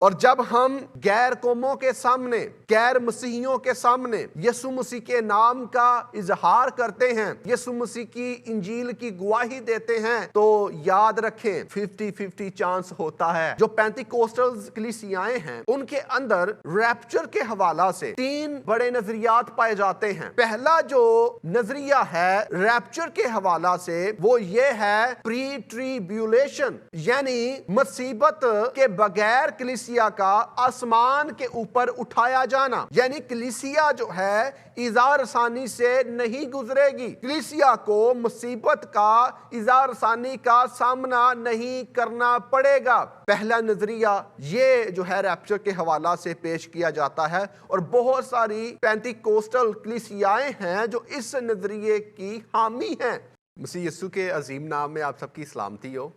اور جب ہم غیر قوموں کے سامنے، غیر مسیحیوں کے سامنے یسوع مسیح کے نام کا اظہار کرتے ہیں، یسوع مسیح کی انجیل کی گواہی دیتے ہیں، تو یاد رکھیں 50-50 چانس ہوتا ہے۔ جو پینتیکوسٹل کلیسیائیں ہیں ان کے اندر ریپچر کے حوالہ سے 3 بڑے نظریات پائے جاتے ہیں۔ پہلا جو نظریہ ہے ریپچر کے حوالہ سے وہ یہ ہے پری ٹریبیولیشن، یعنی مصیبت کے بغیر کلیسیا کا آسمان کے اوپر اٹھایا جانا، یعنی کلیسیا جو ہے اظہار ثانی سے نہیں گزرے گی، کلیسیا کو مصیبت کا اظہار ثانی کا سامنا نہیں کرنا پڑے گا۔ پہلا نظریہ یہ جو ہے ریپچر کے حوالہ سے پیش کیا جاتا ہے، اور بہت ساری پینتیکوسٹل کلیسیائیں ہیں جو اس نظریے کی حامی ہیں۔ مسیح یسوع کے عظیم نام میں آپ سب کی سلامتی ہو۔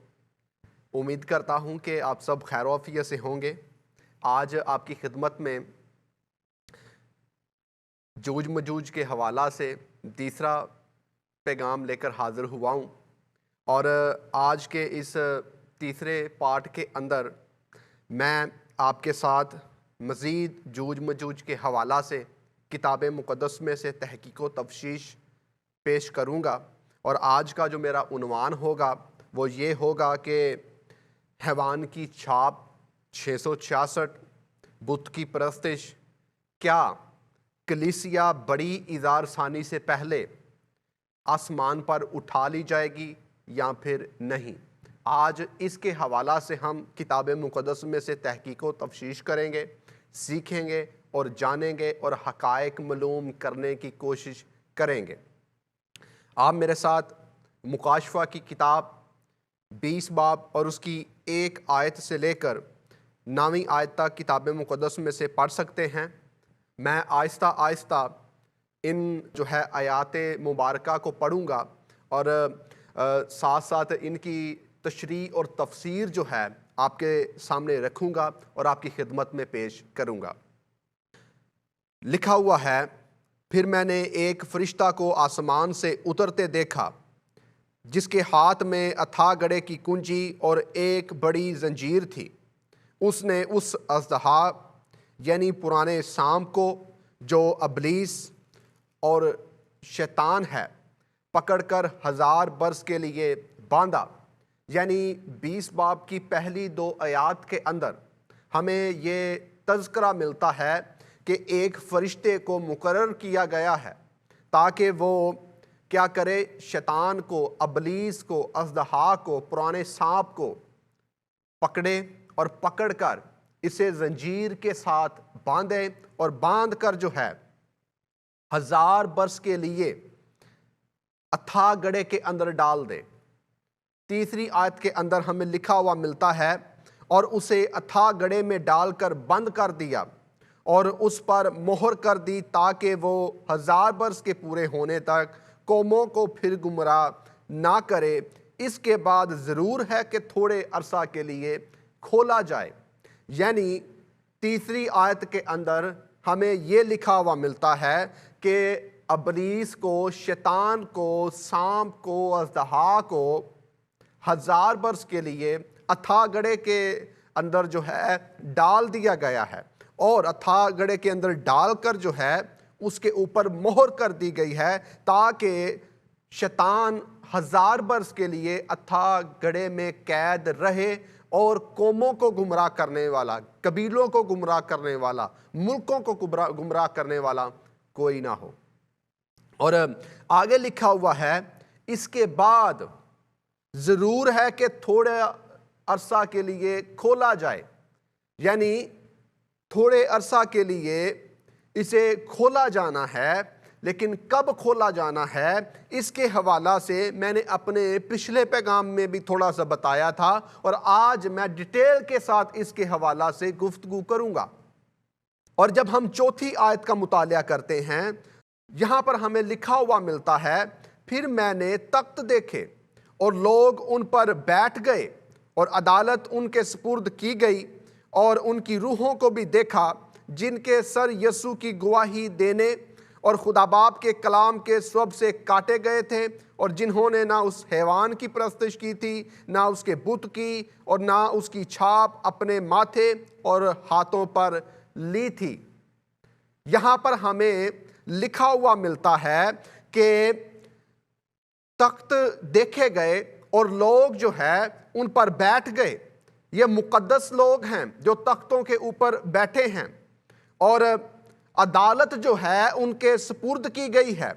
امید کرتا ہوں کہ آپ سب خیر و عافیت سے ہوں گے۔ آج آپ کی خدمت میں جوج مجوج کے حوالہ سے تیسرا پیغام لے کر حاضر ہوا ہوں، اور آج کے اس تیسرے پارٹ کے اندر میں آپ کے ساتھ مزید جوج مجوج کے حوالہ سے کتاب مقدس میں سے تحقیق و تفتیش پیش کروں گا، اور آج کا جو میرا عنوان ہوگا وہ یہ ہوگا کہ حیوان کی چھاپ، 666 بت کی پرستش، کیا کلیسیا بڑی اظہار ثانی سے پہلے آسمان پر اٹھا لی جائے گی یا پھر نہیں؟ آج اس کے حوالہ سے ہم کتاب مقدس میں سے تحقیق و تفتیش کریں گے، سیکھیں گے اور جانیں گے اور حقائق معلوم کرنے کی کوشش کریں گے۔ آپ میرے ساتھ مکاشفہ کی کتاب 20 باب اور اس کی 1 آیت سے لے کر 9ویں آیت تک کتاب مقدس میں سے پڑھ سکتے ہیں۔ میں آہستہ آہستہ ان جو ہے آیات مبارکہ کو پڑھوں گا، اور ساتھ ساتھ ان کی تشریح اور تفسیر جو ہے آپ کے سامنے رکھوں گا اور آپ کی خدمت میں پیش کروں گا۔ لکھا ہوا ہے، پھر میں نے ایک فرشتہ کو آسمان سے اترتے دیکھا، جس کے ہاتھ میں اتھا گڑھے کی کنجی اور ایک بڑی زنجیر تھی۔ اس نے اس اژدہا یعنی پرانے سانپ کو، جو ابلیس اور شیطان ہے، پکڑ کر 1000 برس کے لیے باندھا۔ یعنی 20 باب کی پہلی 2 آیات کے اندر ہمیں یہ تذکرہ ملتا ہے کہ ایک فرشتے کو مقرر کیا گیا ہے تاکہ وہ کیا کرے، شیطان کو، ابلیس کو، اژدہا کو، پرانے سانپ کو پکڑے، اور پکڑ کر اسے زنجیر کے ساتھ باندھے، اور باندھ کر جو ہے 1000 برس کے لیے اتھا گڑھے کے اندر ڈال دے۔ تیسری آیت کے اندر ہمیں لکھا ہوا ملتا ہے، اور اسے اتھا گڑھے میں ڈال کر بند کر دیا اور اس پر مہر کر دی، تاکہ وہ 1000 برس کے پورے ہونے تک قوموں کو پھر گمراہ نہ کرے۔ اس کے بعد ضرور ہے کہ تھوڑے عرصہ کے لیے کھولا جائے۔ یعنی تیسری آیت کے اندر ہمیں یہ لکھا ہوا ملتا ہے کہ ابلیس کو، شیطان کو، سانپ کو، اژدہا کو 1000 برس کے لیے اتھا گڑھے کے اندر جو ہے ڈال دیا گیا ہے، اور اتھا گڑھے کے اندر ڈال کر جو ہے اس کے اوپر مہر کر دی گئی ہے، تاکہ شیطان 1000 برس کے لیے اتھا گڑھے میں قید رہے، اور قوموں کو گمراہ کرنے والا، قبیلوں کو گمراہ کرنے والا، ملکوں کو گمراہ کرنے والا کوئی نہ ہو۔ اور آگے لکھا ہوا ہے، اس کے بعد ضرور ہے کہ تھوڑے عرصہ کے لیے کھولا جائے۔ یعنی تھوڑے عرصہ کے لیے اسے کھولا جانا ہے، لیکن کب کھولا جانا ہے اس کے حوالہ سے میں نے اپنے پچھلے پیغام میں بھی تھوڑا سا بتایا تھا، اور آج میں ڈیٹیل کے ساتھ اس کے حوالہ سے گفتگو کروں گا۔ اور جب ہم 4تھی آیت کا مطالعہ کرتے ہیں، یہاں پر ہمیں لکھا ہوا ملتا ہے، پھر میں نے تخت دیکھے اور لوگ ان پر بیٹھ گئے، اور عدالت ان کے سپرد کی گئی، اور ان کی روحوں کو بھی دیکھا جن کے سر یسوع کی گواہی دینے اور خدا باپ کے کلام کے سبب سے کاٹے گئے تھے، اور جنہوں نے نہ اس حیوان کی پرستش کی تھی، نہ اس کے بت کی، اور نہ اس کی چھاپ اپنے ماتھے اور ہاتھوں پر لی تھی۔ یہاں پر ہمیں لکھا ہوا ملتا ہے کہ تخت دیکھے گئے اور لوگ جو ہے ان پر بیٹھ گئے۔ یہ مقدس لوگ ہیں جو تختوں کے اوپر بیٹھے ہیں، اور عدالت جو ہے ان کے سپرد کی گئی ہے،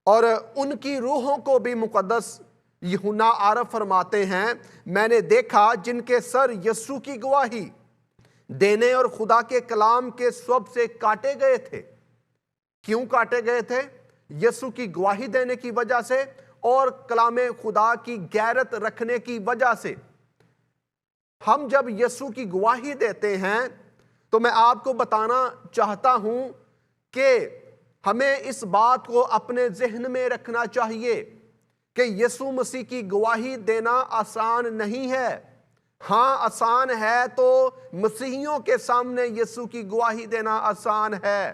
اور ان کی روحوں کو بھی مقدس یوحنا عارف فرماتے ہیں، میں نے دیکھا جن کے سر یسوع کی گواہی دینے اور خدا کے کلام کے سبب سے کاٹے گئے تھے۔ کیوں کاٹے گئے تھے؟ یسوع کی گواہی دینے کی وجہ سے اور کلام خدا کی غیرت رکھنے کی وجہ سے۔ ہم جب یسوع کی گواہی دیتے ہیں تو میں آپ کو بتانا چاہتا ہوں کہ ہمیں اس بات کو اپنے ذہن میں رکھنا چاہیے کہ یسوع مسیح کی گواہی دینا آسان نہیں ہے۔ ہاں آسان ہے تو مسیحیوں کے سامنے یسوع کی گواہی دینا آسان ہے،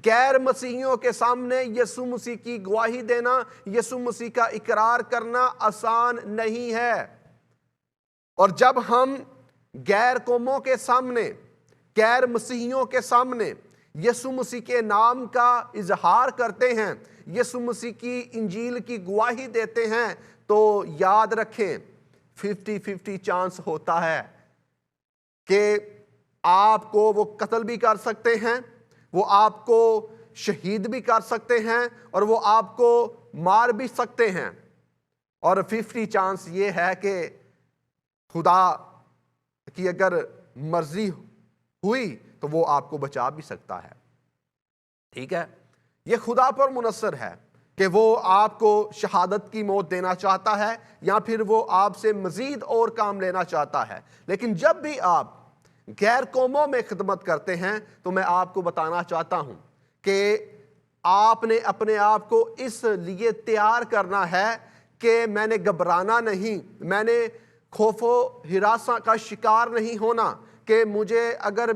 غیر مسیحیوں کے سامنے یسوع مسیح کی گواہی دینا، یسوع مسیح کا اقرار کرنا آسان نہیں ہے۔ اور جب ہم غیر قوموں کے سامنے، غیر مسیحیوں کے سامنے یسوع مسیح کے نام کا اظہار کرتے ہیں، یسوع مسیح کی انجیل کی گواہی دیتے ہیں، تو یاد رکھیں 50-50 چانس ہوتا ہے کہ آپ کو وہ قتل بھی کر سکتے ہیں، وہ آپ کو شہید بھی کر سکتے ہیں، اور وہ آپ کو مار بھی سکتے ہیں۔ اور 50 چانس یہ ہے کہ خدا کی اگر مرضی ہوئی تو وہ آپ کو بچا بھی سکتا ہے۔ ٹھیک ہے، یہ خدا پر منحصر ہے کہ وہ آپ کو شہادت کی موت دینا چاہتا ہے یا پھر وہ آپ سے مزید اور کام لینا چاہتا ہے۔ لیکن جب بھی آپ غیر قوموں میں خدمت کرتے ہیں تو میں آپ کو بتانا چاہتا ہوں کہ آپ نے اپنے آپ کو اس لیے تیار کرنا ہے کہ میں نے گھبرانا نہیں، میں نے خوف و ہراساں کا شکار نہیں ہونا کہ مجھے اگر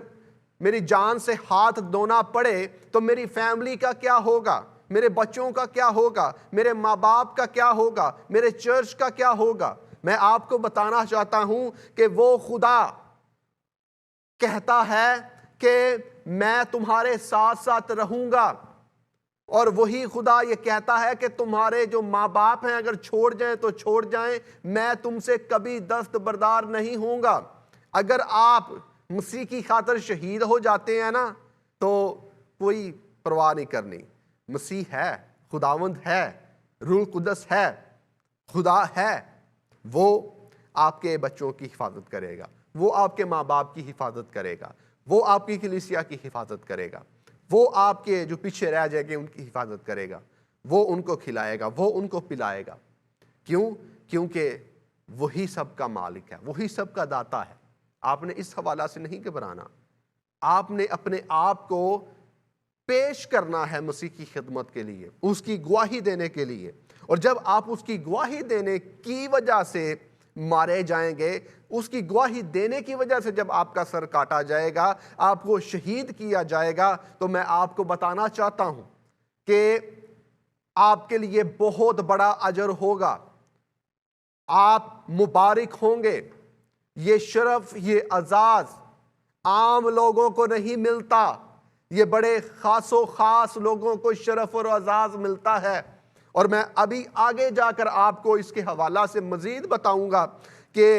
میری جان سے ہاتھ دھونا پڑے تو میری فیملی کا کیا ہوگا، میرے بچوں کا کیا ہوگا، میرے ماں باپ کا کیا ہوگا، میرے چرچ کا کیا ہوگا۔ میں آپ کو بتانا چاہتا ہوں کہ وہ خدا کہتا ہے کہ میں تمہارے ساتھ ساتھ رہوں گا، اور وہی خدا یہ کہتا ہے کہ تمہارے جو ماں باپ ہیں اگر چھوڑ جائیں تو چھوڑ جائیں، میں تم سے کبھی دستبردار نہیں ہوں گا۔ اگر آپ مسیح کی خاطر شہید ہو جاتے ہیں نا تو کوئی پرواہ نہیں کرنی، مسیح ہے، خداوند ہے، روح القدس ہے، خدا ہے، وہ آپ کے بچوں کی حفاظت کرے گا، وہ آپ کے ماں باپ کی حفاظت کرے گا، وہ آپ کی کلیسیا کی حفاظت کرے گا، وہ آپ کے جو پیچھے رہ جائیں گے ان کی حفاظت کرے گا، وہ ان کو کھلائے گا، وہ ان کو پلائے گا۔ کیوں؟ کیونکہ وہی سب کا مالک ہے، وہی سب کا داتا ہے۔ آپ نے اس حوالہ سے نہیں گھبرانا، آپ نے اپنے آپ کو پیش کرنا ہے مسیح کی خدمت کے لیے، اس کی گواہی دینے کے لیے۔ اور جب آپ اس کی گواہی دینے کی وجہ سے مارے جائیں گے، اس کی گواہی دینے کی وجہ سے جب آپ کا سر کاٹا جائے گا، آپ کو شہید کیا جائے گا، تو میں آپ کو بتانا چاہتا ہوں کہ آپ کے لیے بہت بڑا اجر ہوگا، آپ مبارک ہوں گے۔ یہ شرف، یہ اعزاز عام لوگوں کو نہیں ملتا، یہ بڑے خاص و خاص لوگوں کو شرف اور اعزاز ملتا ہے۔ اور میں ابھی آگے جا کر آپ کو اس کے حوالہ سے مزید بتاؤں گا کہ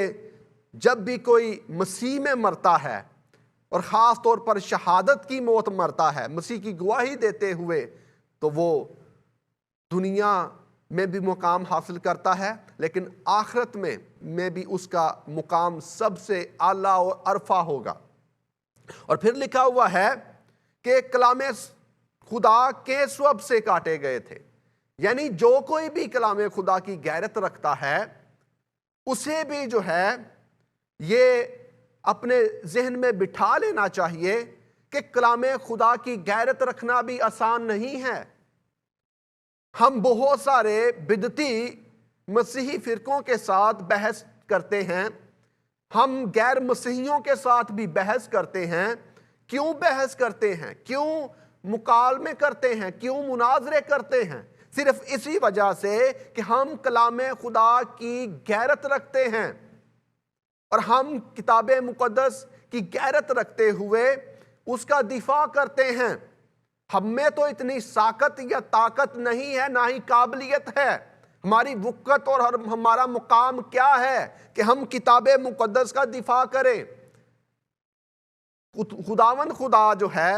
جب بھی کوئی مسیح میں مرتا ہے اور خاص طور پر شہادت کی موت مرتا ہے مسیح کی گواہی دیتے ہوئے، تو وہ دنیا میں بھی مقام حاصل کرتا ہے، لیکن آخرت میں بھی اس کا مقام سب سے اعلیٰ اور عرفہ ہوگا۔ اور پھر لکھا ہوا ہے کہ کلام خدا کے سبب سے کاٹے گئے تھے، یعنی جو کوئی بھی کلام خدا کی غیرت رکھتا ہے اسے بھی جو ہے یہ اپنے ذہن میں بٹھا لینا چاہیے کہ کلام خدا کی غیرت رکھنا بھی آسان نہیں ہے۔ ہم بہت سارے بدعتی مسیحی فرقوں کے ساتھ بحث کرتے ہیں، ہم غیر مسیحیوں کے ساتھ بھی بحث کرتے ہیں۔ کیوں بحث کرتے ہیں؟ کیوں مکالمے کرتے ہیں، کیوں مناظرے کرتے ہیں؟ صرف اسی وجہ سے کہ ہم کلام خدا کی غیرت رکھتے ہیں، اور ہم کتاب مقدس کی غیرت رکھتے ہوئے اس کا دفاع کرتے ہیں۔ ہم میں تو اتنی ساکت یا طاقت نہیں ہے، نہ ہی قابلیت ہے۔ ہماری وقت اور ہمارا مقام کیا ہے کہ ہم کتاب مقدس کا دفاع کریں؟ خداوند خدا جو ہے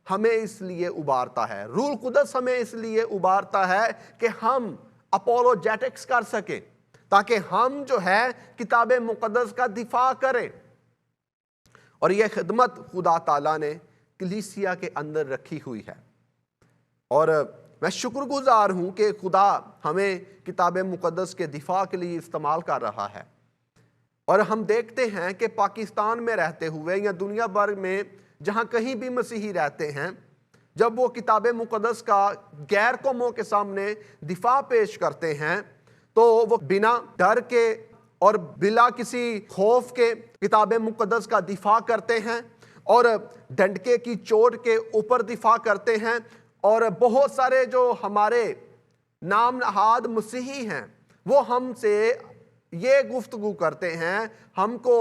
ہمیں اس لیے ابھارتا ہے، روح القدس ہمیں اس لیے ابھارتا ہے کہ ہم اپولوجیٹکس کر سکیں، تاکہ ہم جو ہے کتاب مقدس کا دفاع کریں۔ اور یہ خدمت خدا تعالیٰ نے کلیسیا کے اندر رکھی ہوئی ہے، اور میں شکر گزار ہوں کہ خدا ہمیں کتاب مقدس کے دفاع کے لیے استعمال کر رہا ہے۔ اور ہم دیکھتے ہیں کہ پاکستان میں رہتے ہوئے یا دنیا بھر میں جہاں کہیں بھی مسیحی رہتے ہیں، جب وہ کتاب مقدس کا غیر قوموں کے سامنے دفاع پیش کرتے ہیں تو وہ بنا ڈر کے اور بلا کسی خوف کے کتاب مقدس کا دفاع کرتے ہیں، اور ڈنڈکے کی چوٹ کے اوپر دفاع کرتے ہیں۔ اور بہت سارے جو ہمارے نام نہاد مسیحی ہیں وہ ہم سے یہ گفتگو کرتے ہیں، ہم کو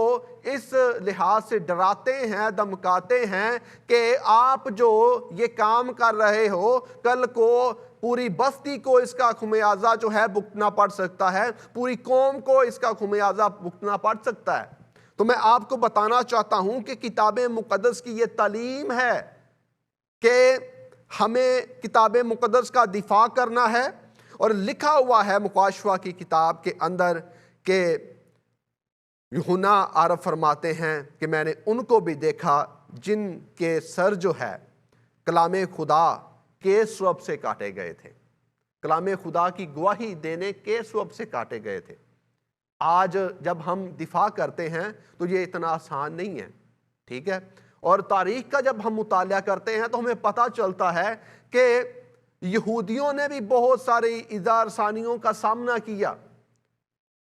اس لحاظ سے ڈراتے ہیں، دھمکاتے ہیں کہ آپ جو یہ کام کر رہے ہو، کل کو پوری بستی کو اس کا خمیازہ جو ہے بھگتنا پڑ سکتا ہے، پوری قوم کو اس کا خمیازہ بھگتنا پڑ سکتا ہے۔ تو میں آپ کو بتانا چاہتا ہوں کہ کتاب مقدس کی یہ تعلیم ہے کہ ہمیں کتاب مقدس کا دفاع کرنا ہے، اور لکھا ہوا ہے مکاشفہ کی کتاب کے اندر کہ یوحنا عارف فرماتے ہیں کہ میں نے ان کو بھی دیکھا جن کے سر جو ہے کلام خدا کے سبب سے کاٹے گئے تھے، کلام خدا کی گواہی دینے کے سبب سے کاٹے گئے تھے۔ آج جب ہم دفاع کرتے ہیں تو یہ اتنا آسان نہیں ہے، ٹھیک ہے؟ اور تاریخ کا جب ہم مطالعہ کرتے ہیں تو ہمیں پتہ چلتا ہے کہ یہودیوں نے بھی بہت ساری ایذا رسانیوں کا سامنا کیا،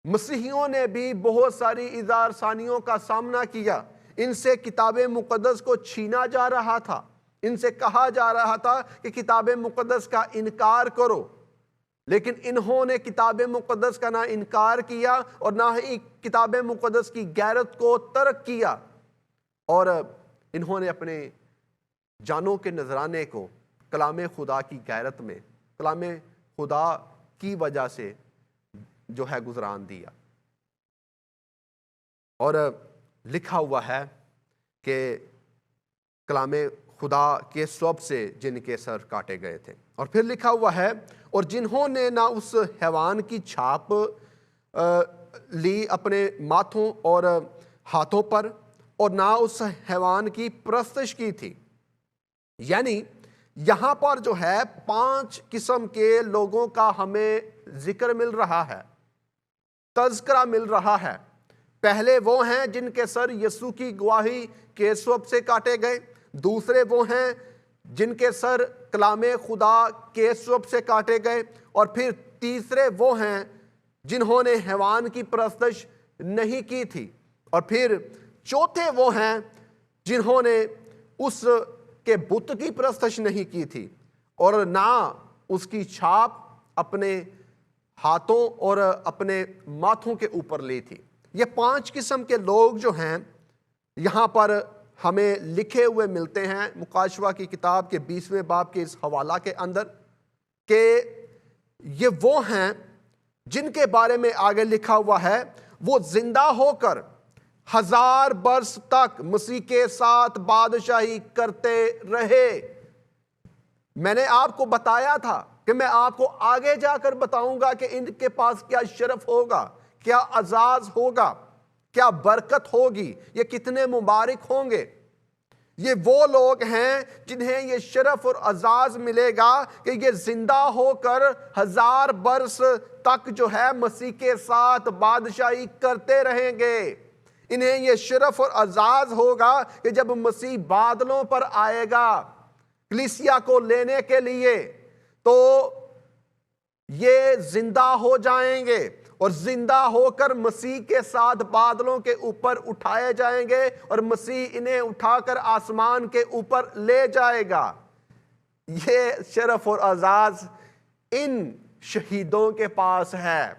مسیحیوں نے بھی بہت ساری ایذا رسانیوں کا سامنا کیا۔ ان سے کتاب مقدس کو چھینا جا رہا تھا، ان سے کہا جا رہا تھا کہ کتاب مقدس کا انکار کرو، لیکن انہوں نے کتاب مقدس کا نہ انکار کیا اور نہ ہی کتاب مقدس کی غیرت کو ترک کیا، اور انہوں نے اپنے جانوں کے نذرانے کو کلام خدا کی غیرت میں، کلام خدا کی وجہ سے جو ہے گزران دیا۔ اور لکھا ہوا ہے کہ کلام خدا کے سبب سے جن کے سر کاٹے گئے تھے، اور پھر لکھا ہوا ہے اور جنہوں نے نہ اس حیوان کی چھاپ لی اپنے ماتھوں اور ہاتھوں پر، اور نہ اس حیوان کی پرستش کی تھی۔ یعنی یہاں پر جو ہے 5 قسم کے لوگوں کا ہمیں ذکر مل رہا ہے، تذکرہ مل رہا ہے۔ پہلے وہ ہیں جن کے سر یسوع کی گواہی کے سبب سے کاٹے گئے، دوسرے وہ ہیں جن کے سر کلام خدا کے سبب سے کاٹے گئے، اور پھر تیسرے وہ ہیں جنہوں نے حیوان کی پرستش نہیں کی تھی، اور پھر چوتھے وہ ہیں جنہوں نے اس کے بت کی پرستش نہیں کی تھی اور نہ اس کی چھاپ اپنے ہاتھوں اور اپنے ماتھوں کے اوپر لی تھی۔ یہ 5 قسم کے لوگ جو ہیں یہاں پر ہمیں لکھے ہوئے ملتے ہیں مکاشفہ کی کتاب کے 20ویں باب کے اس حوالہ کے اندر، کہ یہ وہ ہیں جن کے بارے میں آگے لکھا ہوا ہے وہ زندہ ہو کر 1000 برس تک مسیح کے ساتھ بادشاہی کرتے رہے۔ میں نے آپ کو بتایا تھا کہ میں آپ کو آگے جا کر بتاؤں گا کہ ان کے پاس کیا شرف ہوگا، کیا اعزاز ہوگا، کیا برکت ہوگی، یہ کتنے مبارک ہوں گے۔ یہ وہ لوگ ہیں جنہیں یہ شرف اور اعزاز ملے گا کہ یہ زندہ ہو کر 1000 برس تک جو ہے مسیح کے ساتھ بادشاہی کرتے رہیں گے۔ انہیں یہ شرف اور اعزاز ہوگا کہ جب مسیح بادلوں پر آئے گا کلیسیا کو لینے کے لیے تو یہ زندہ ہو جائیں گے، اور زندہ ہو کر مسیح کے ساتھ بادلوں کے اوپر اٹھائے جائیں گے، اور مسیح انہیں اٹھا کر آسمان کے اوپر لے جائے گا۔ یہ شرف اور اعزاز ان شہیدوں کے پاس ہے.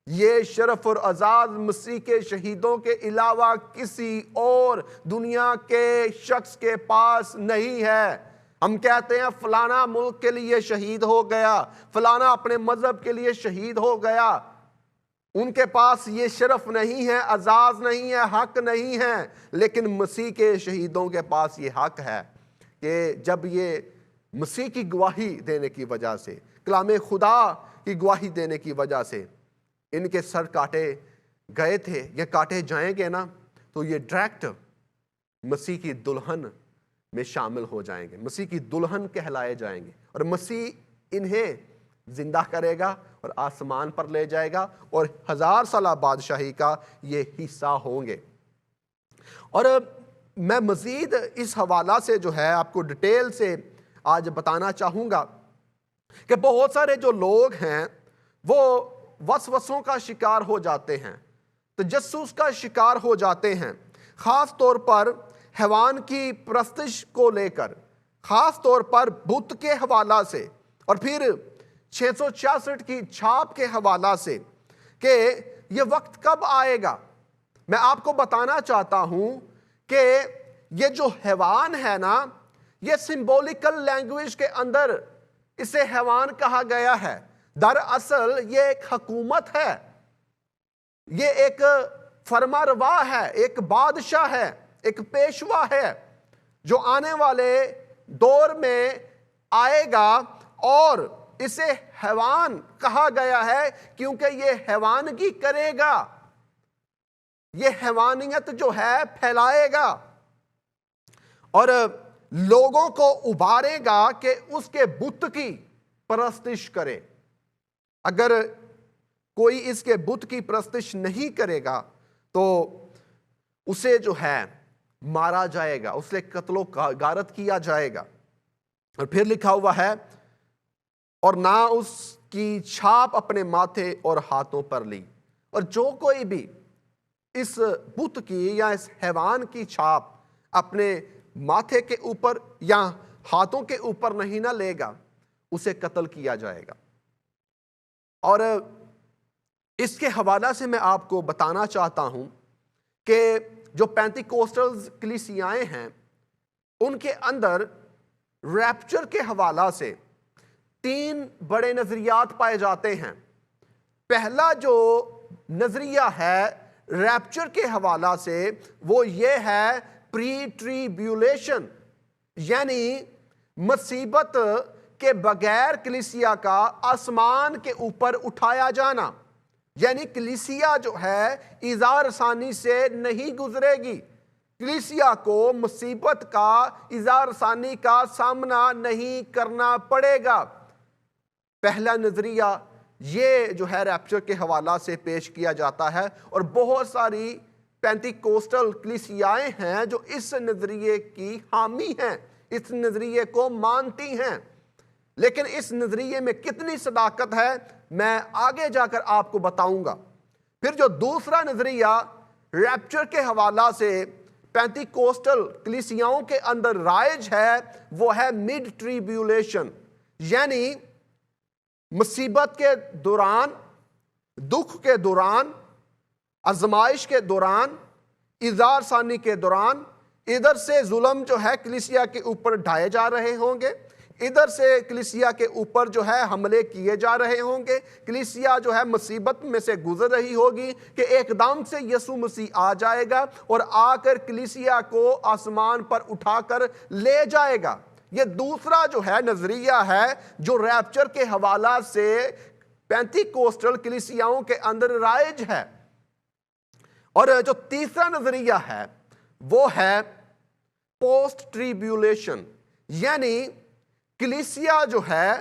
یہ شرف اور اعزاز مسیح کے شہیدوں کے علاوہ کسی اور دنیا کے شخص کے پاس نہیں ہے. ہم کہتے ہیں فلانا ملک کے لیے شہید ہو گیا، فلانا اپنے مذہب کے لیے شہید ہو گیا. ان کے پاس یہ شرف نہیں ہے، اعزاز نہیں ہے، حق نہیں ہے. لیکن مسیح کے شہیدوں کے پاس یہ حق ہے کہ جب یہ مسیح کی گواہی دینے کی وجہ سے، کلام خدا کی گواہی دینے کی وجہ سے ان کے سر کاٹے گئے تھے یا کاٹے جائیں گے نا، تو یہ ڈائریکٹ مسیح کی دلہن میں شامل ہو جائیں گے، مسیح کی دلہن کہلائے جائیں گے، اور مسیح انہیں زندہ کرے گا اور آسمان پر لے جائے گا اور 1000 سالہ بادشاہی کا یہ حصہ ہوں گے. اور میں مزید اس حوالہ سے جو ہے آپ کو ڈیٹیل سے آج بتانا چاہوں گا کہ بہت سارے جو لوگ ہیں وہ وسوسوں کا شکار ہو جاتے ہیں، تجسس کا شکار ہو جاتے ہیں، خاص طور پر حیوان کی پرستش کو لے کر، خاص طور پر بت کے حوالہ سے، اور پھر 666 کی چھاپ کے حوالہ سے کہ یہ وقت کب آئے گا. میں آپ کو بتانا چاہتا ہوں کہ یہ جو حیوان ہے نا، یہ سمبولیکل لینگویج کے اندر اسے حیوان کہا گیا ہے. دراصل یہ ایک حکومت ہے، یہ ایک فرما روا ہے، ایک بادشاہ ہے، ایک پیشوا ہے جو آنے والے دور میں آئے گا، اور اسے حیوان کہا گیا ہے کیونکہ یہ حیوانگی کرے گا، یہ حیوانیت جو ہے پھیلائے گا اور لوگوں کو ابھارے گا کہ اس کے بت کی پرستش کرے. اگر کوئی اس کے بت کی پرستش نہیں کرے گا تو اسے جو ہے مارا جائے گا، اسے قتل و غارت کیا جائے گا. اور پھر لکھا ہوا ہے اور نہ اس کی چھاپ اپنے ماتھے اور ہاتھوں پر لی. اور جو کوئی بھی اس بت کی یا اس حیوان کی چھاپ اپنے ماتھے کے اوپر یا ہاتھوں کے اوپر نہیں نہ لے گا، اسے قتل کیا جائے گا. اور اس کے حوالہ سے میں آپ کو بتانا چاہتا ہوں کہ جو پینتیکوسٹلز کلیسیائیں ہیں ان کے اندر ریپچر کے حوالہ سے 3 بڑے نظریات پائے جاتے ہیں. پہلا جو نظریہ ہے ریپچر کے حوالہ سے وہ یہ ہے پری ٹریبیولیشن، یعنی مصیبت کے بغیر کلیسیا کا آسمان کے اوپر اٹھایا جانا. یعنی کلیسیا جو ہے ایذا رسانی سے نہیں گزرے گی، کلیسیا کو مصیبت کا، ایذا رسانی کا سامنا نہیں کرنا پڑے گا. پہلا نظریہ یہ جو ہے ریپچر کے حوالہ سے پیش کیا جاتا ہے، اور بہت ساری پینتیکوسٹل کلیسیائیں ہیں جو اس نظریے کی حامی ہیں، اس نظریے کو مانتی ہیں. لیکن اس نظریے میں کتنی صداقت ہے میں آگے جا کر آپ کو بتاؤں گا. پھر جو دوسرا نظریہ ریپچر کے حوالہ سے پینتیکوسٹل کلیسیاؤں کے اندر رائج ہے وہ ہے مڈ ٹریبیولیشن، یعنی مصیبت کے دوران، دکھ کے دوران، آزمائش کے دوران، ایذا رسانی کے دوران ادھر سے ظلم جو ہے کلیسیا کے اوپر ڈھائے جا رہے ہوں گے، ادھر سے کلیسیا کے اوپر جو ہے حملے کیے جا رہے ہوں گے، کلیسیا جو ہے مصیبت میں سے گزر رہی ہوگی کہ ایک دم سے یسوع مسیح آ جائے گا اور آ کر کلیسیا کو آسمان پر اٹھا کر لے جائے گا. یہ دوسرا جو ہے نظریہ ہے جو ریپچر کے حوالہ سے پینتیکوسٹل کلیسیاؤں کے اندر رائج ہے. اور جو تیسرا نظریہ ہے وہ ہے پوسٹ ٹریبیولیشن، یعنی کلیسیا جو ہے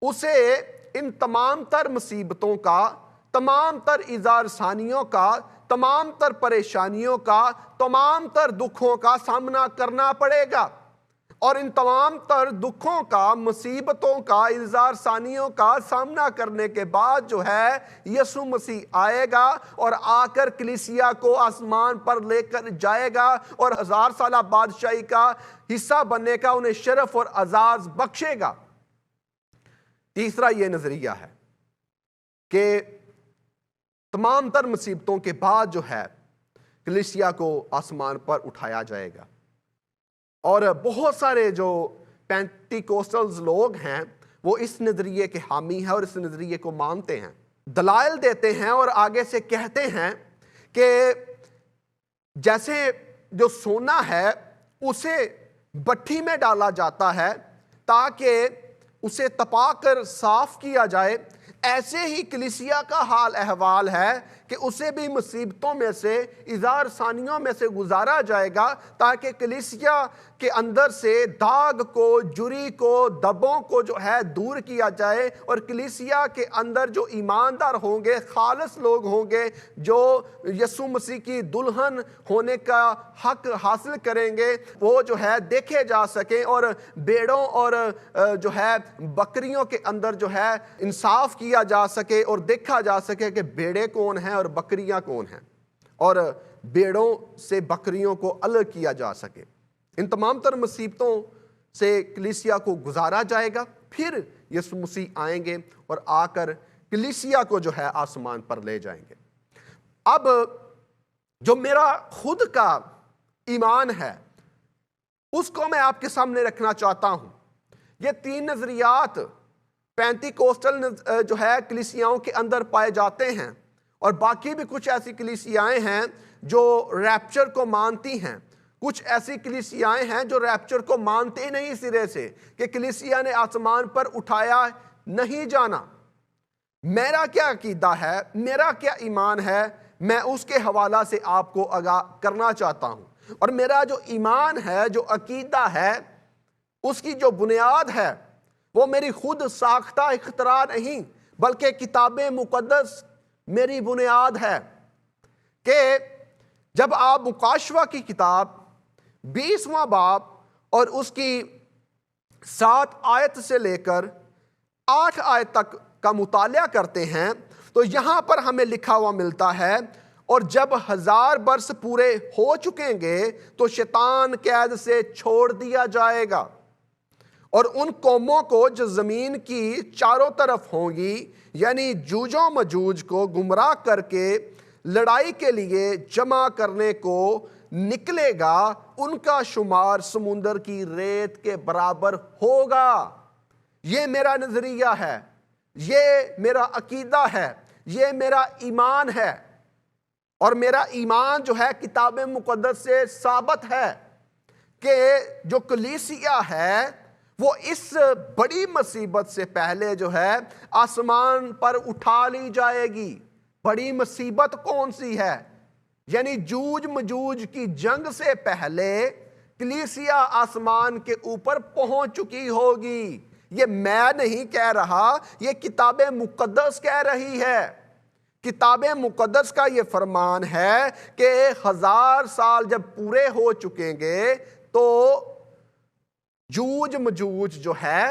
اسے ان تمام تر مصیبتوں کا، تمام تر ایذا رسانیوں کا، تمام تر پریشانیوں کا، تمام تر دکھوں کا سامنا کرنا پڑے گا. اور ان تمام تر دکھوں کا، مصیبتوں کا، اظہار ثانیوں کا سامنا کرنے کے بعد جو ہے یسوع مسیح آئے گا اور آ کر کلیسیا کو آسمان پر لے کر جائے گا اور 1000 سالہ بادشاہی کا حصہ بننے کا انہیں شرف اور اعزاز بخشے گا۔ تیسرا یہ نظریہ ہے کہ تمام تر مصیبتوں کے بعد جو ہے کلیسیا کو آسمان پر اٹھایا جائے گا، اور بہت سارے جو پینٹیکوسٹلز لوگ ہیں وہ اس نظریے کے حامی ہیں اور اس نظریے کو مانتے ہیں، دلائل دیتے ہیں اور آگے سے کہتے ہیں کہ جیسے جو سونا ہے اسے بٹھی میں ڈالا جاتا ہے تاکہ اسے تپا کر صاف کیا جائے، ایسے ہی کلیسیا کا حال احوال ہے کہ اسے بھی مصیبتوں میں سے، اظہار ثانیوں میں سے گزارا جائے گا تاکہ کلیسیا کے اندر سے داغ کو، جری کو، دبوں کو جو ہے دور کیا جائے، اور کلیسیا کے اندر جو ایماندار ہوں گے، خالص لوگ ہوں گے، جو یسوع مسیح کی دلہن ہونے کا حق حاصل کریں گے، وہ جو ہے دیکھے جا سکیں اور بیڑوں اور جو ہے بکریوں کے اندر جو ہے انصاف کیا جا سکے اور دیکھا جا سکے کہ بیڑے کون ہیں اور بکریاں کون ہیں، اور بیڑوں سے بکریوں کو الگ کیا جا سکے۔ ان تمام تر مصیبتوں سے کلیسیا کو گزارا جائے گا، پھر یسوع مسیح آئیں گے اور آ کر کلیسیا کو جو ہے آسمان پر لے جائیں گے۔ اب جو میرا خود کا ایمان ہے اس کو میں آپ کے سامنے رکھنا چاہتا ہوں۔ یہ 3 نظریات پینٹیکوسٹل جو ہے کلیسیاؤں کے اندر پائے جاتے ہیں، اور باقی بھی کچھ ایسی کلیسیائیں ہیں جو ریپچر کو مانتی ہیں، کچھ ایسی کلیسیائیں ہیں جو ریپچر کو مانتے نہیں سرے سے، کہ کلیسیا نے آسمان پر اٹھایا نہیں جانا۔ میرا کیا عقیدہ ہے، میرا کیا ایمان ہے، میں اس کے حوالہ سے آپ کو آگاہ کرنا چاہتا ہوں۔ اور میرا جو ایمان ہے، جو عقیدہ ہے، اس کی جو بنیاد ہے وہ میری خود ساختہ اختراع نہیں بلکہ کتاب مقدس میری بنیاد ہے۔ کہ جب آپ مکاشفہ کی کتاب 20واں باب اور اس کی 7 آیت سے لے کر 8 آیت تک کا مطالعہ کرتے ہیں تو یہاں پر ہمیں لکھا ہوا ملتا ہے، اور جب 1000 برس پورے ہو چکیں گے تو شیطان قید سے چھوڑ دیا جائے گا، اور ان قوموں کو جو زمین کی چاروں طرف ہوں گی، یعنی جوج و مجوج کو گمراہ کر کے لڑائی کے لیے جمع کرنے کو نکلے گا، ان کا شمار سمندر کی ریت کے برابر ہوگا۔ یہ میرا نظریہ ہے، یہ میرا عقیدہ ہے، یہ میرا ایمان ہے، اور میرا ایمان جو ہے کتاب مقدس سے ثابت ہے کہ جو کلیسیا ہے وہ اس بڑی مصیبت سے پہلے جو ہے آسمان پر اٹھا لی جائے گی۔ بڑی مصیبت کون سی ہے؟ یعنی جوج مجوج کی جنگ سے پہلے کلیسیا آسمان کے اوپر پہنچ چکی ہوگی۔ یہ میں نہیں کہہ رہا، یہ کتاب مقدس کہہ رہی ہے۔ کتاب مقدس کا یہ فرمان ہے کہ 1000 سال جب پورے ہو چکیں گے تو جوج مجوج جو ہے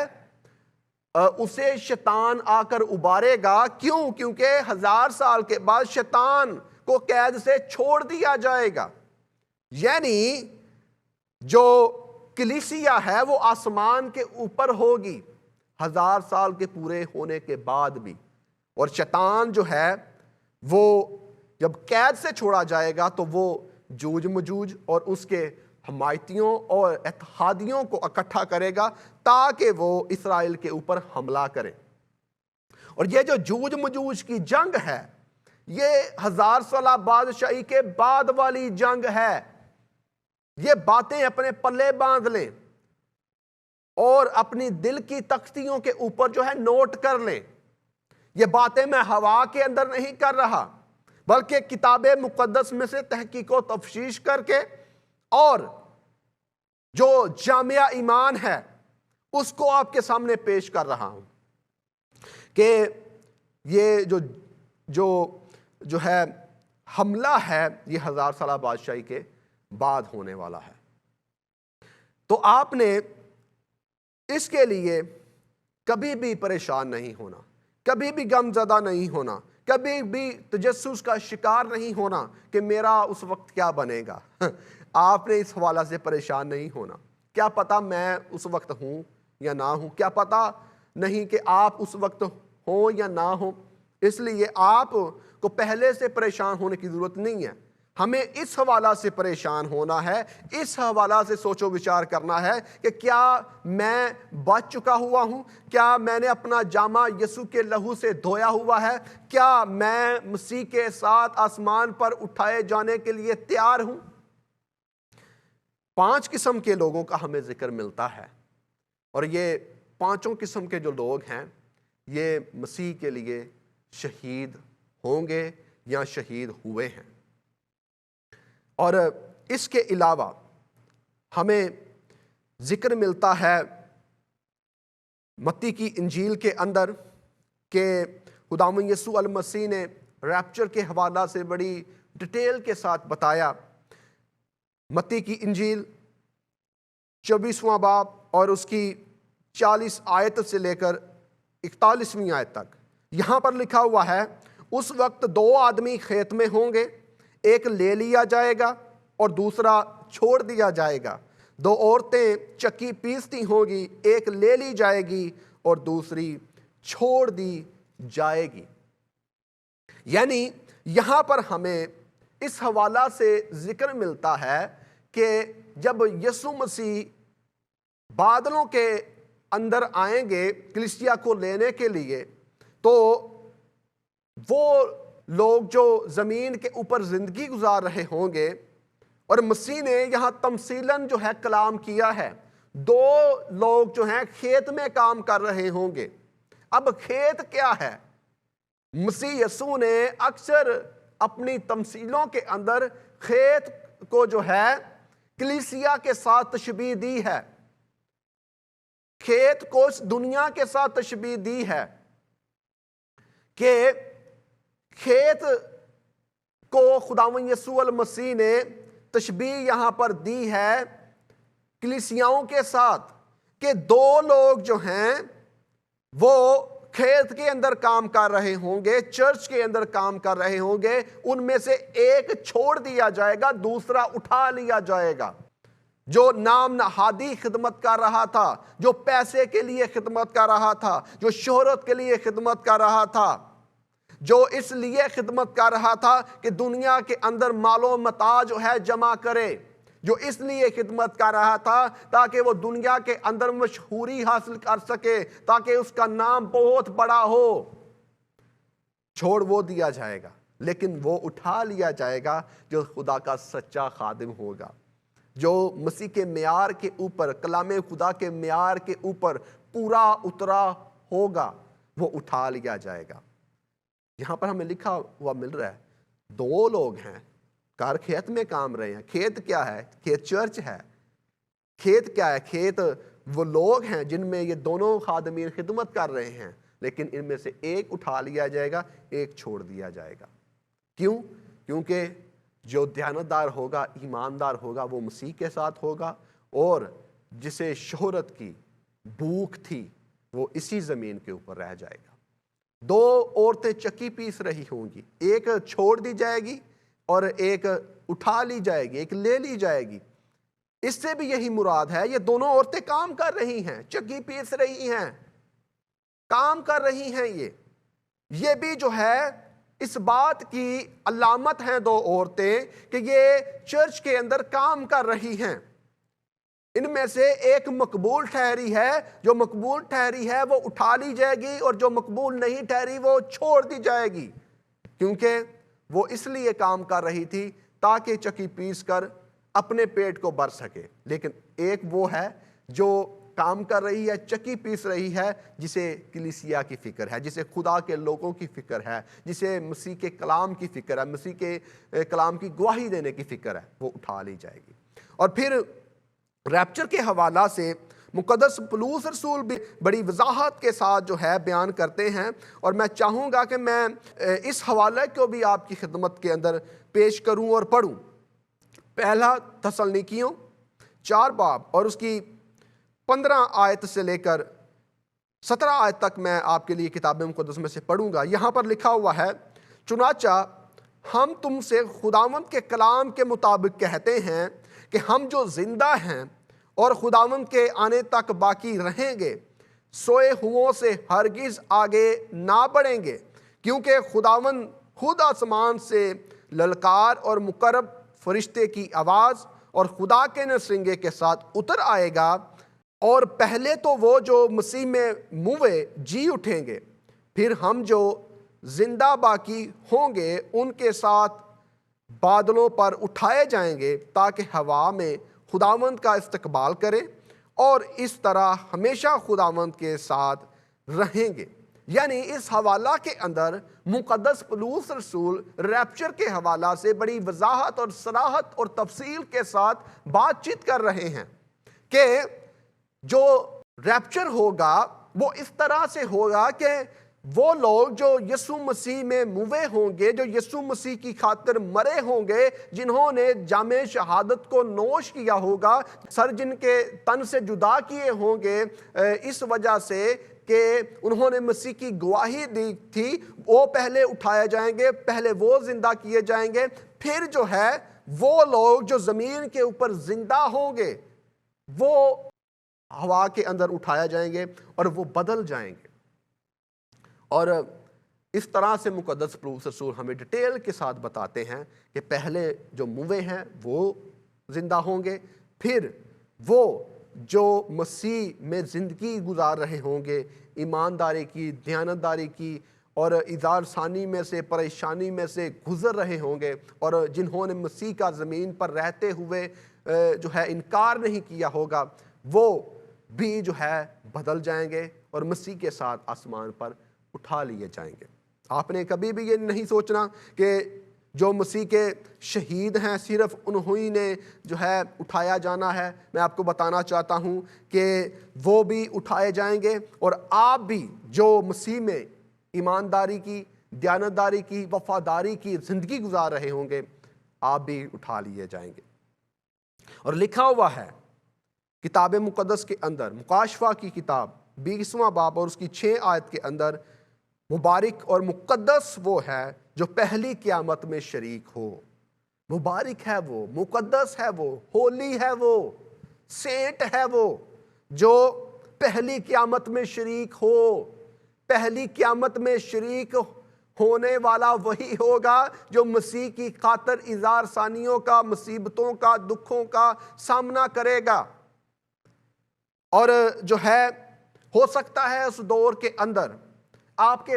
اسے شیطان آ کر ابارے گا۔ کیوں؟ کیونکہ 1000 سال کے بعد شیطان کو قید سے چھوڑ دیا جائے گا۔ یعنی جو کلیسیا ہے وہ آسمان کے اوپر ہوگی 1000 سال کے پورے ہونے کے بعد بھی، اور شیطان جو ہے وہ جب قید سے چھوڑا جائے گا تو وہ جوج مجوج اور اس کے حمایتیوں اور اتحادیوں کو اکٹھا کرے گا تاکہ وہ اسرائیل کے اوپر حملہ کرے۔ اور یہ جو جوج مجوج کی جنگ ہے یہ 1000 سالہ بادشاہی کے بعد والی جنگ ہے۔ یہ باتیں اپنے پلے باندھ لیں اور اپنی دل کی تختیوں کے اوپر جو ہے نوٹ کر لیں۔ یہ باتیں میں ہوا کے اندر نہیں کر رہا بلکہ کتاب مقدس میں سے تحقیق و تفتیش کر کے اور جو جامعہ ایمان ہے اس کو آپ کے سامنے پیش کر رہا ہوں کہ یہ جو ہے حملہ ہے یہ 1000 سالہ بادشاہی کے بعد ہونے والا ہے۔ تو آپ نے اس کے لیے کبھی بھی پریشان نہیں ہونا، کبھی بھی غم زدہ نہیں ہونا، کبھی بھی تجسس کا شکار نہیں ہونا کہ میرا اس وقت کیا بنے گا۔ آپ نے اس حوالہ سے پریشان نہیں ہونا۔ کیا پتہ میں اس وقت ہوں یا نہ ہوں، کیا پتہ نہیں کہ آپ اس وقت ہوں یا نہ ہوں، اس لیے آپ کو پہلے سے پریشان ہونے کی ضرورت نہیں ہے۔ ہمیں اس حوالہ سے پریشان ہونا ہے، اس حوالہ سے سوچ و وچار کرنا ہے کہ کیا میں بچ چکا ہوا ہوں، کیا میں نے اپنا جامہ یسوع کے لہو سے دھویا ہوا ہے، کیا میں مسیح کے ساتھ آسمان پر اٹھائے جانے کے لیے تیار ہوں۔ 5 قسم کے لوگوں کا ہمیں ذکر ملتا ہے، اور یہ 5 قسم کے جو لوگ ہیں یہ مسیح کے لیے شہید ہوں گے یا شہید ہوئے ہیں۔ اور اس کے علاوہ ہمیں ذکر ملتا ہے متی کی انجیل کے اندر کہ خداوند یسوع المسیح نے ریپچر کے حوالہ سے بڑی ڈیٹیل کے ساتھ بتایا۔ متی کی انجیل 24واں باب اور اس کی 40 آیت سے لے کر 41ویں آیت تک یہاں پر لکھا ہوا ہے، اس وقت 2 آدمی کھیت میں ہوں گے، ایک لے لیا جائے گا اور دوسرا چھوڑ دیا جائے گا۔ 2 عورتیں چکی پیستی ہوں گی، ایک لے لی جائے گی اور دوسری چھوڑ دی جائے گی۔ یعنی یہاں پر ہمیں اس حوالہ سے ذکر ملتا ہے کہ جب یسوع مسیح بادلوں کے اندر آئیں گے کلیسیا کو لینے کے لیے، تو وہ لوگ جو زمین کے اوپر زندگی گزار رہے ہوں گے، اور مسیح نے یہاں تمثیلاً جو ہے کلام کیا ہے، 2 لوگ جو ہیں کھیت میں کام کر رہے ہوں گے۔ اب کھیت کیا ہے؟ مسیح یسوع نے اکثر اپنی تمثیلوں کے اندر کھیت کو جو ہے کلیسیا کے ساتھ تشبیہ دی ہے، کھیت کو اس دنیا کے ساتھ تشبیہ دی ہے کہ کھیت کو خداوند یسوع المسیح نے تشبیہ یہاں پر دی ہے کلیسیاؤں کے ساتھ، کہ 2 لوگ جو ہیں وہ کھیت کے اندر کام کر رہے ہوں گے، چرچ کے اندر کام کر رہے ہوں گے، ان میں سے ایک چھوڑ دیا جائے گا، دوسرا اٹھا لیا جائے گا۔ جو نام نہادی خدمت کر رہا تھا، جو پیسے کے لیے خدمت کر رہا تھا، جو شہرت کے لیے خدمت کر رہا تھا، جو اس لیے خدمت کر رہا تھا کہ دنیا کے اندر مال و متاع جو ہے جمع کرے، جو اس لیے خدمت کر رہا تھا تاکہ وہ دنیا کے اندر مشہوری حاصل کر سکے، تاکہ اس کا نام بہت بڑا ہو، چھوڑ وہ دیا جائے گا، لیکن وہ اٹھا لیا جائے گا جو خدا کا سچا خادم ہوگا، جو مسیح کے معیار کے اوپر، کلام خدا کے معیار کے اوپر پورا اترا ہوگا، وہ اٹھا لیا جائے گا۔ یہاں پر ہمیں لکھا ہوا مل رہا ہے 2 لوگ ہیں، کار کھیت میں کام رہے ہیں۔ کھیت کیا ہے؟ کھیت چرچ ہے۔ کھیت کیا ہے؟ کھیت وہ لوگ ہیں جن میں یہ دونوں خادمین خدمت کر رہے ہیں، لیکن ان میں سے ایک اٹھا لیا جائے گا، ایک چھوڑ دیا جائے گا۔ کیوں؟ کیونکہ جو دیانتدار ہوگا، ایماندار ہوگا، وہ مسیح کے ساتھ ہوگا، اور جسے شہرت کی بھوک تھی وہ اسی زمین کے اوپر رہ جائے گا۔ 2 عورتیں چکی پیس رہی ہوں گی، ایک چھوڑ دی جائے گی اور ایک اٹھا لی جائے گی، ایک لے لی جائے گی۔ اس سے بھی یہی مراد ہے، یہ دونوں عورتیں کام کر رہی ہیں، چکی پیس رہی ہیں، کام کر رہی ہیں۔ یہ بھی جو ہے اس بات کی علامت ہیں 2 عورتیں کہ یہ چرچ کے اندر کام کر رہی ہیں۔ ان میں سے ایک مقبول ٹھہری ہے، جو مقبول ٹھہری ہے وہ اٹھا لی جائے گی، اور جو مقبول نہیں ٹھہری وہ چھوڑ دی جائے گی، کیونکہ وہ اس لیے کام کر رہی تھی تاکہ چکی پیس کر اپنے پیٹ کو بھر سکے۔ لیکن ایک وہ ہے جو کام کر رہی ہے، چکی پیس رہی ہے، جسے کلیسیا کی فکر ہے، جسے خدا کے لوگوں کی فکر ہے، جسے مسیح کے کلام کی فکر ہے، مسیح کے کلام کی گواہی دینے کی فکر ہے، وہ اٹھا لی جائے گی۔ اور پھر ریپچر کے حوالہ سے مقدس پولس رسول بھی بڑی وضاحت کے ساتھ جو ہے بیان کرتے ہیں، اور میں چاہوں گا کہ میں اس حوالے کو بھی آپ کی خدمت کے اندر پیش کروں اور پڑھوں۔ پہلا تسلنیکیوں 4 باب اور اس کی 15 آیت سے لے کر 17 آیت تک میں آپ کے لیے کتاب مقدس میں سے پڑھوں گا۔ یہاں پر لکھا ہوا ہے، چنانچہ ہم تم سے خداوند کے کلام کے مطابق کہتے ہیں کہ ہم جو زندہ ہیں اور خداوند کے آنے تک باقی رہیں گے، سوئے ہوں سے ہرگز آگے نہ بڑھیں گے، کیونکہ خداوند خود آسمان سے للکار اور مقرب فرشتے کی آواز اور خدا کے نسرنگے کے ساتھ اتر آئے گا، اور پہلے تو وہ جو مسیح میں موئے جی اٹھیں گے، پھر ہم جو زندہ باقی ہوں گے ان کے ساتھ بادلوں پر اٹھائے جائیں گے، تاکہ ہوا میں خداوند کا استقبال کریں اور اس طرح ہمیشہ خداوند کے ساتھ رہیں گے۔ یعنی اس حوالہ کے اندر مقدس پولس رسول ریپچر کے حوالہ سے بڑی وضاحت اور صراحت اور تفصیل کے ساتھ بات چیت کر رہے ہیں کہ جو ریپچر ہوگا وہ اس طرح سے ہوگا کہ وہ لوگ جو یسوع مسیح میں موئے ہوں گے، جو یسوع مسیح کی خاطر مرے ہوں گے، جنہوں نے جام شہادت کو نوش کیا ہوگا، سر جن کے تن سے جدا کیے ہوں گے اس وجہ سے کہ انہوں نے مسیح کی گواہی دی تھی، وہ پہلے اٹھائے جائیں گے، پہلے وہ زندہ کیے جائیں گے، پھر جو ہے وہ لوگ جو زمین کے اوپر زندہ ہوں گے وہ ہوا کے اندر اٹھائے جائیں گے اور وہ بدل جائیں گے۔ اور اس طرح سے مقدس پولس رسول ہمیں ڈیٹیل کے ساتھ بتاتے ہیں کہ پہلے جو موئے ہیں وہ زندہ ہوں گے، پھر وہ جو مسیح میں زندگی گزار رہے ہوں گے، ایمانداری کی، دیانتداری کی اور اظہار ثانی میں سے، پریشانی میں سے گزر رہے ہوں گے، اور جنہوں نے مسیح کا زمین پر رہتے ہوئے جو ہے انکار نہیں کیا ہوگا، وہ بھی جو ہے بدل جائیں گے اور مسیح کے ساتھ آسمان پر اٹھا لیے جائیں گے۔ آپ نے کبھی بھی یہ نہیں سوچنا کہ جو مسیح کے شہید ہیں صرف انہی نے جو ہے اٹھایا جانا ہے۔ میں آپ کو بتانا چاہتا ہوں کہ وہ بھی اٹھائے جائیں گے، اور آپ بھی جو مسیح میں ایمانداری کی، دیانتداری کی، وفاداری کی زندگی گزار رہے ہوں گے، آپ بھی اٹھا لیے جائیں گے۔ اور لکھا ہوا ہے کتاب مقدس کے اندر، مکاشفہ کی کتاب 20واں باب اور اس کی 6 آیت کے اندر، مبارک اور مقدس وہ ہے جو پہلی قیامت میں شریک ہو۔ مبارک ہے وہ، مقدس ہے وہ، ہولی ہے وہ، سینٹ ہے وہ جو پہلی قیامت میں شریک ہو۔ پہلی قیامت میں شریک ہونے والا وہی ہوگا جو مسیح کی خاطر اظہار ثانیوں کا، مصیبتوں کا، دکھوں کا سامنا کرے گا۔ اور جو ہے ہو سکتا ہے اس دور کے اندر آپ کے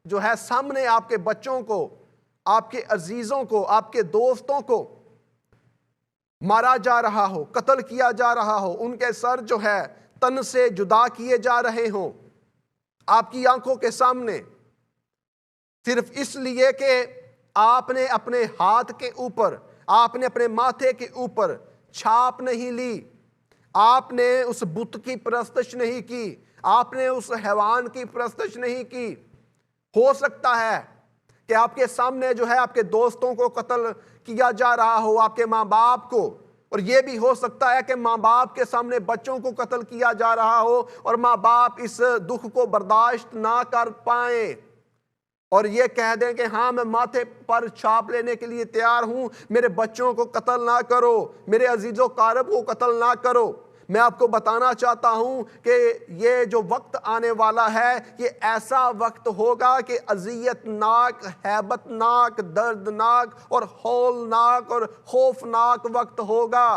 جو ہے سامنے آپ کے بچوں کو، آپ کے عزیزوں کو، آپ کے دوستوں کو مارا جا رہا ہو، قتل کیا جا رہا ہو، ان کے سر جو ہے تن سے جدا کیے جا رہے ہوں آپ کی آنکھوں کے سامنے، صرف اس لیے کہ آپ نے اپنے ہاتھ کے اوپر، آپ نے اپنے ماتھے کے اوپر چھاپ نہیں لی، آپ نے اس بت کی پرستش نہیں کی، آپ نے اس حیوان کی پرستش نہیں کی۔ ہو سکتا ہے کہ آپ کے سامنے جو ہے آپ کے دوستوں کو قتل کیا جا رہا ہو، آپ کے ماں باپ کو، اور یہ بھی ہو سکتا ہے کہ ماں باپ کے سامنے بچوں کو قتل کیا جا رہا ہو اور ماں باپ اس دکھ کو برداشت نہ کر پائیں اور یہ کہہ دیں کہ ہاں میں ماتھے پر چھاپ لینے کے لیے تیار ہوں، میرے بچوں کو قتل نہ کرو، میرے عزیز و قارب کو قتل نہ کرو۔ میں آپ کو بتانا چاہتا ہوں کہ یہ جو وقت آنے والا ہے یہ ایسا وقت ہوگا کہ اذیت ناک، ہیبت ناک، دردناک اور ہولناک اور خوفناک وقت ہوگا۔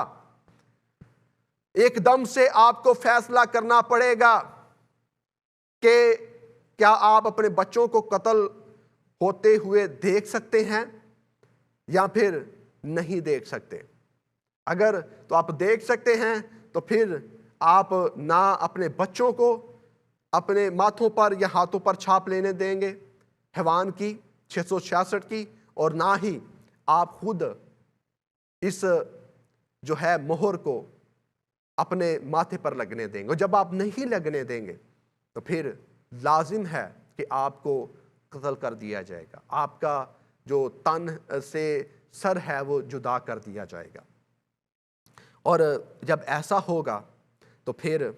ایک دم سے آپ کو فیصلہ کرنا پڑے گا کہ کیا آپ اپنے بچوں کو قتل ہوتے ہوئے دیکھ سکتے ہیں یا پھر نہیں دیکھ سکتے۔ اگر تو آپ دیکھ سکتے ہیں تو پھر آپ نہ اپنے بچوں کو اپنے ماتھوں پر یا ہاتھوں پر چھاپ لینے دیں گے حیوان کی 666 کی، اور نہ ہی آپ خود اس جو ہے مہر کو اپنے ماتھے پر لگنے دیں گے۔ اور جب آپ نہیں لگنے دیں گے تو پھر لازم ہے کہ آپ کو قتل کر دیا جائے گا، آپ کا جو تن سے سر ہے وہ جدا کر دیا جائے گا۔ اور جب ایسا ہوگا تو پھر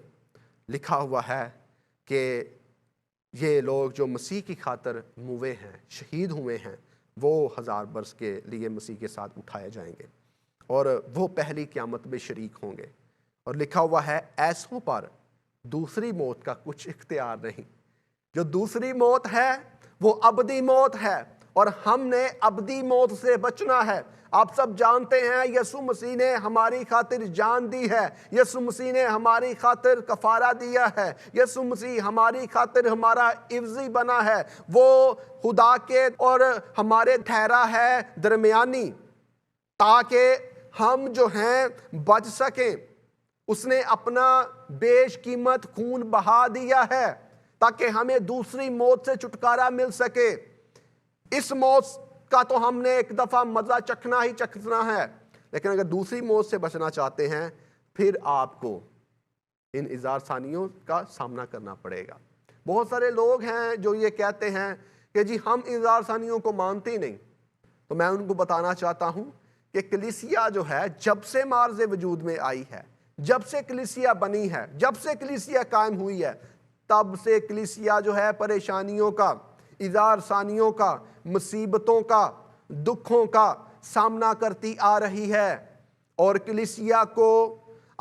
لکھا ہوا ہے کہ یہ لوگ جو مسیح کی خاطر موے ہیں، شہید ہوئے ہیں، وہ 1000 برس کے لیے مسیح کے ساتھ اٹھائے جائیں گے اور وہ پہلی قیامت میں شریک ہوں گے۔ اور لکھا ہوا ہے ایسوں پر دوسری موت کا کچھ اختیار نہیں۔ جو دوسری موت ہے وہ ابدی موت ہے، اور ہم نے ابدی موت سے بچنا ہے۔ آپ سب جانتے ہیں یسوع مسیح نے ہماری خاطر جان دی ہے، یسوع مسیح نے ہماری خاطر کفارہ دیا ہے، یسوع مسیح ہماری خاطر ہمارا عوضی بنا ہے۔ وہ خدا کے اور ہمارے ٹھہرا ہے درمیانی، تاکہ ہم جو ہیں بچ سکیں۔ اس نے اپنا بیش قیمت خون بہا دیا ہے تاکہ ہمیں دوسری موت سے چھٹکارا مل سکے۔ اس موت کا تو ہم نے ایک دفعہ مزہ چکھنا ہی چکھنا ہے، لیکن اگر دوسری موت سے بچنا چاہتے ہیں پھر آپ کو ان اظہار ثانیوں کا سامنا کرنا پڑے گا۔ بہت سارے لوگ ہیں جو یہ کہتے ہیں کہ جی ہم اظہار ثانیوں کو مانتے ہی نہیں، تو میں ان کو بتانا چاہتا ہوں کہ کلیسیا جو ہے جب سے مارز وجود میں آئی ہے، جب سے کلیسیا بنی ہے، جب سے کلیسیا قائم ہوئی ہے، تب سے کلیسیا جو ہے پریشانیوں کا، اظہار ثانیوں کا، مصیبتوں کا، دکھوں کا سامنا کرتی آ رہی ہے، اور کلیسیا کو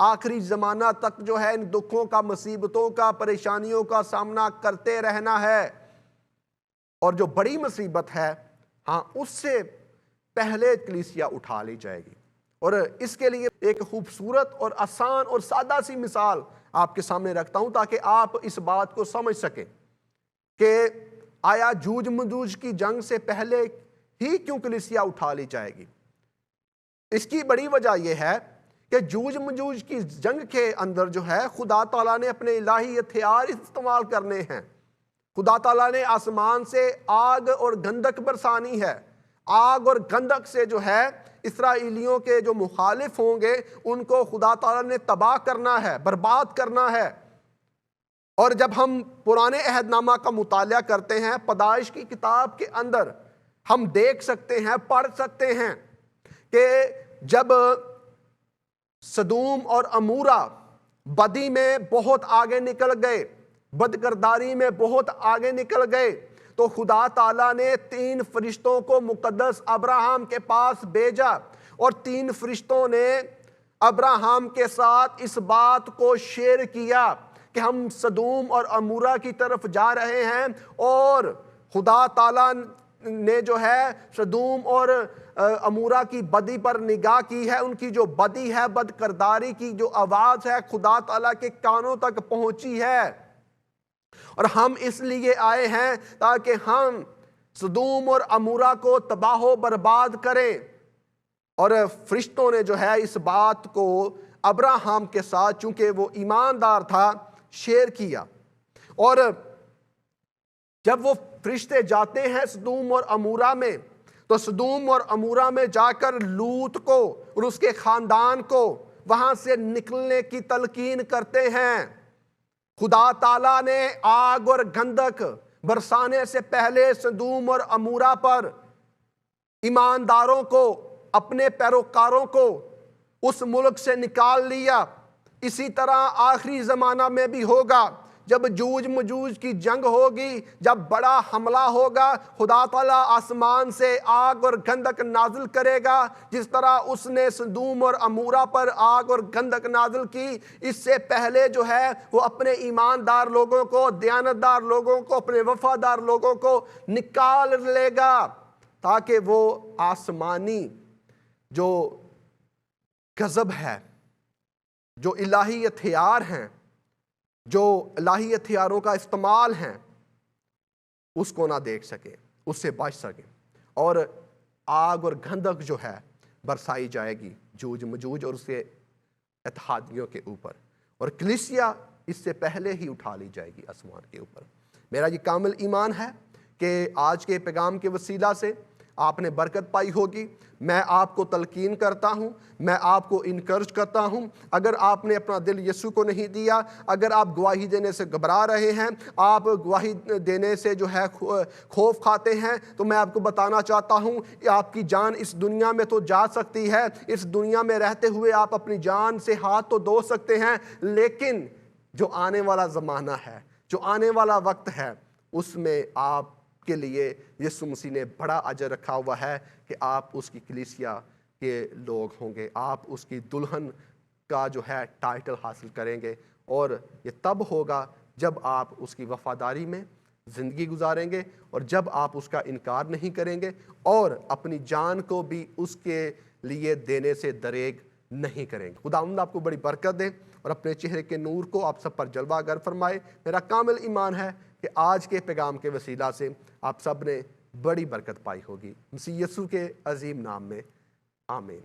آخری زمانہ تک جو ہے ان دکھوں کا، مصیبتوں کا، پریشانیوں کا سامنا کرتے رہنا ہے۔ اور جو بڑی مصیبت ہے، ہاں اس سے پہلے کلیسیا اٹھا لی جائے گی۔ اور اس کے لیے ایک خوبصورت اور آسان اور سادہ سی مثال آپ کے سامنے رکھتا ہوں تاکہ آپ اس بات کو سمجھ سکیں کہ آیا جوج مجوج کی جنگ سے پہلے ہی کیوں کلیسیا اٹھا لی جائے گی؟ اس کی بڑی وجہ یہ ہے کہ جوج مجوج کی جنگ کے اندر جو ہے خدا تعالیٰ نے اپنے الہی ہتھیار استعمال کرنے ہیں۔ خدا تعالیٰ نے آسمان سے آگ اور گندک برسانی ہے۔ آگ اور گندک سے جو ہے اسرائیلیوں کے جو مخالف ہوں گے ان کو خدا تعالیٰ نے تباہ کرنا ہے، برباد کرنا ہے۔ اور جب ہم پرانے عہد نامہ کا مطالعہ کرتے ہیں، پیدائش کی کتاب کے اندر ہم دیکھ سکتے ہیں، پڑھ سکتے ہیں کہ جب سدوم اور عمورہ بدی میں بہت آگے نکل گئے، بدکرداری میں بہت آگے نکل گئے، تو خدا تعالیٰ نے 3 فرشتوں کو مقدس ابراہم کے پاس بھیجا، اور 3 فرشتوں نے ابراہم کے ساتھ اس بات کو شیئر کیا کہ ہم سدوم اور عمورہ کی طرف جا رہے ہیں، اور خدا تعالیٰ نے جو ہے سدوم اور عمورہ کی بدی پر نگاہ کی ہے۔ ان کی جو بدی ہے، بدکرداری کی جو آواز ہے، خدا تعالیٰ کے کانوں تک پہنچی ہے، اور ہم اس لیے آئے ہیں تاکہ ہم سدوم اور عمورہ کو تباہ و برباد کریں۔ اور فرشتوں نے جو ہے اس بات کو ابراہم کے ساتھ، چونکہ وہ ایماندار تھا، شیئر کیا۔ اور جب وہ فرشتے جاتے ہیں سدوم اور عمورہ میں، تو سدوم اور عمورہ میں جا کر لوط کو اور اس کے خاندان کو وہاں سے نکلنے کی تلقین کرتے ہیں۔ خدا تعالیٰ نے آگ اور گندک برسانے سے پہلے سدوم اور عمورہ پر ایمانداروں کو، اپنے پیروکاروں کو اس ملک سے نکال لیا۔ اسی طرح آخری زمانہ میں بھی ہوگا، جب جوج مجوج کی جنگ ہوگی، جب بڑا حملہ ہوگا، خدا تعالیٰ آسمان سے آگ اور گندک نازل کرے گا، جس طرح اس نے سدوم اور عمورہ پر آگ اور گندک نازل کی۔ اس سے پہلے جو ہے وہ اپنے ایماندار لوگوں کو، دیانتدار لوگوں کو، اپنے وفادار لوگوں کو نکال لے گا، تاکہ وہ آسمانی جو غضب ہے، جو الہی ہتھیار ہیں، جو الہی ہتھیاروں کا استعمال ہیں، اس کو نہ دیکھ سکے، اس سے بچ سکے۔ اور آگ اور گندک جو ہے برسائی جائے گی جوج مجوج اور اس کے اتحادیوں کے اوپر، اور کلیسیا اس سے پہلے ہی اٹھا لی جائے گی آسمان کے اوپر۔ میرا یہ کامل ایمان ہے کہ آج کے پیغام کے وسیلہ سے آپ نے برکت پائی ہوگی۔ میں آپ کو تلقین کرتا ہوں، میں آپ کو انکرج کرتا ہوں، اگر آپ نے اپنا دل یسوع کو نہیں دیا، اگر آپ گواہی دینے سے گھبرا رہے ہیں، آپ گواہی دینے سے جو ہے خوف کھاتے ہیں، تو میں آپ کو بتانا چاہتا ہوں کہ آپ کی جان اس دنیا میں تو جا سکتی ہے، اس دنیا میں رہتے ہوئے آپ اپنی جان سے ہاتھ تو دھو سکتے ہیں، لیکن جو آنے والا زمانہ ہے، جو آنے والا وقت ہے، اس میں آپ کے لیے یسوع مسیح نے بڑا اجر رکھا ہوا ہے کہ آپ اس کی کلیسیا کے لوگ ہوں گے، آپ اس کی دلہن کا جو ہے ٹائٹل حاصل کریں گے، اور یہ تب ہوگا جب آپ اس کی وفاداری میں زندگی گزاریں گے، اور جب آپ اس کا انکار نہیں کریں گے، اور اپنی جان کو بھی اس کے لیے دینے سے دریغ نہیں کریں گے۔ خداوند آپ کو بڑی برکت دے اور اپنے چہرے کے نور کو آپ سب پر جلوہ گر فرمائے۔ میرا کامل ایمان ہے کہ آج کے پیغام کے وسیلہ سے آپ سب نے بڑی برکت پائی ہوگی۔ مسیح یسوع کے عظیم نام میں آمین۔